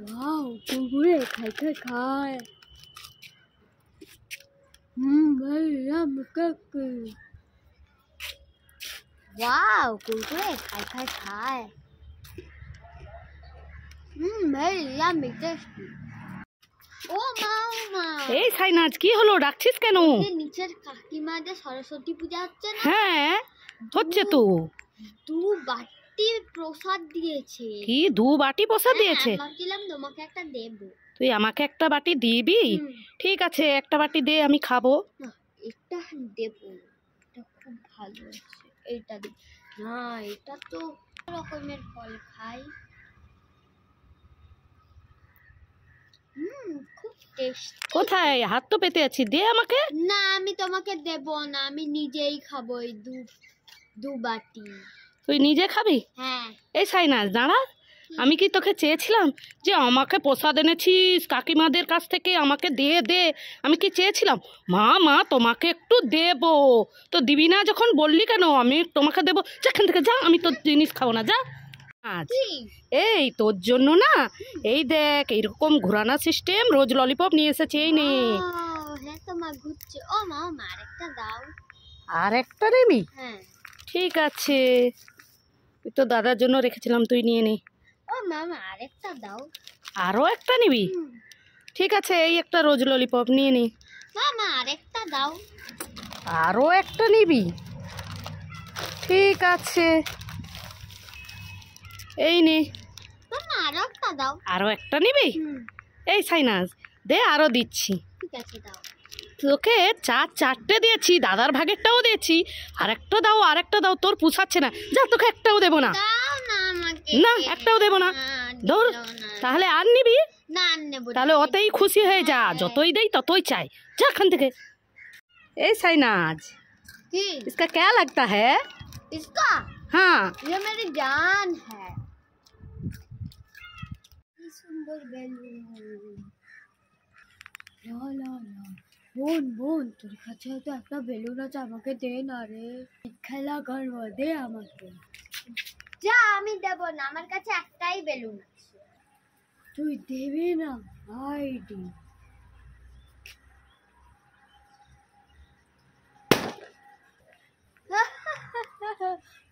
Wow Kurkure खाए खाए खाए भैया वाओ कुरकुरे खाए खाए खाए भैया टेस्टी ও মা এই সাইনাজ কি হলো, ডাকছিস কেন? নিচের কাকিমা যে সরস্বতী পূজা হচ্ছে না? হ্যাঁ হচ্ছে তো। দু বাটি প্রসাদ দিয়েছে। কি দু বাটি প্রসাদ দিয়েছে? ভাবছিলাম তোমাকে একটা দেব। তুই আমাকে একটা বাটি দিবি? ঠিক আছে একটা বাটি দে, আমি খাবো। এটা দেব, এটা খুব ভালো আছে। এইটা দে না, এটা তো রকমের ফল খাই। খুব টেস্টি। কোথায়? হাত তো পেতে আছি, দে আমাকে। না আমি তোমাকে দেব না, আমি নিজেই খাবো এই দু বাটি। তুই নিজে খাবি? হ্যাঁ। এই সাইনাজ দাঁড়া, আমি কি তোকে চেয়েছিলাম যে আমাকে প্রসাদ এনেছিস কাকিমাদের কাছ থেকে, আমাকে দিয়ে দে? আমি কি চেয়েছিলাম মা মা তোমাকে একটু দেব? তো দিবি না যখন বললি কেন আমি তোমাকে দেবো? যেখান থেকে যা, আমি তোর জিনিস খাবো না, যা। এই তোর জন্য না, এই দেখ এইরকম ঘোরানো সিস্টেম, রোজ ললিপপ নিয়ে এসেছে, এই নে। হ্যাঁ তো মা ঘুরছে। ও মা আরেকটা দাও। আর একটা নেবি? হ্যাঁ ঠিক আছে, তুই তো দাদার জন্য রেখেছিলাম, তুই নিয়ে নে। ও মামা আরেকটা দাও। আরও একটা নিবি? ঠিক আছে, এই একটা রোজ ললিপপ নিয়ে নে। মামা আরেকটা দাও। আরও একটা নিবি? ঠিক আছে, এই নে। মামা আরো একটা দাও। আরও একটা নিবি? এই সাইনাজ দে, আরও দিচ্ছি। ঠিক আছে দাও। তোকে চারটে দিয়েছি, দাদার ভাগেরটাও দিয়েছি, আরেকটা দাও আরেকটা দাও, তোর পুষাচ্ছে না, যা তোকে একটাও দেবো না। দাও না আমাকে। না একটাও দেবো না, ধর। তাহলে আর নিবি? না নেব। তাহলে অতই খুশি হয়ে যা, যতই দেই ততই চাই, যা এখান থেকে। এই সাইনাজ কি इसका क्या लगता है? इसका? हाँ ये मेरी जान है। কি সুন্দর বেলুন। লা লা লা বোন তোর কাছে তো একটা বেলুন আছে, আমাকে দে না রে, খেলা করবো, দে আমাকে। যা আমি দেব না, আমার কাছে একটাই বেলুন আছে। তুই দেবে না? আইডি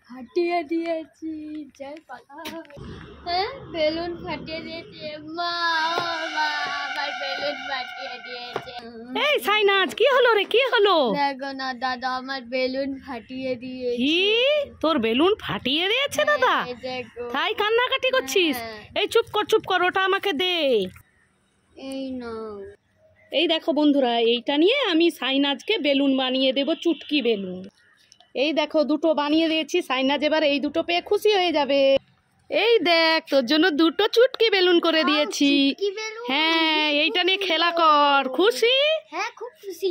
ফাটিয়ে দিয়েছি, যাই পালা। হ্যাঁ বেলুন ফাটিয়ে দিয়েছে মা, আমার বেলুন ফাটিয়ে দিয়েছে। এই সাইনাজ কি হলো রে, কি হলো? দেখো না দাদা, আমার বেলুন ফাটিয়ে দিয়েছে। কি তোর বেলুন ফাটিয়ে দিয়েছে দাদা? দেখো তাই কান্নাকাটি করছিস? এই চুপ কর, ওটা আমাকে দে। এই না, এই দেখো বন্ধুরা, এইটা নিয়ে আমি সাইনাজকে বেলুন বানিয়ে দেব, চুটকি বেলুন। এই দেখো দুটো বানিয়ে দিয়েছি, সাইনাজ এবার এই দুটো পেয়ে খুশি হয়ে যাবে। এই দেখ তোর জন্য দুটো চুটকি বেলুন করে দিয়েছি। হ্যাঁ এইটা নিয়ে খেলা কর, খুশি? হ্যাঁ খুব খুশি।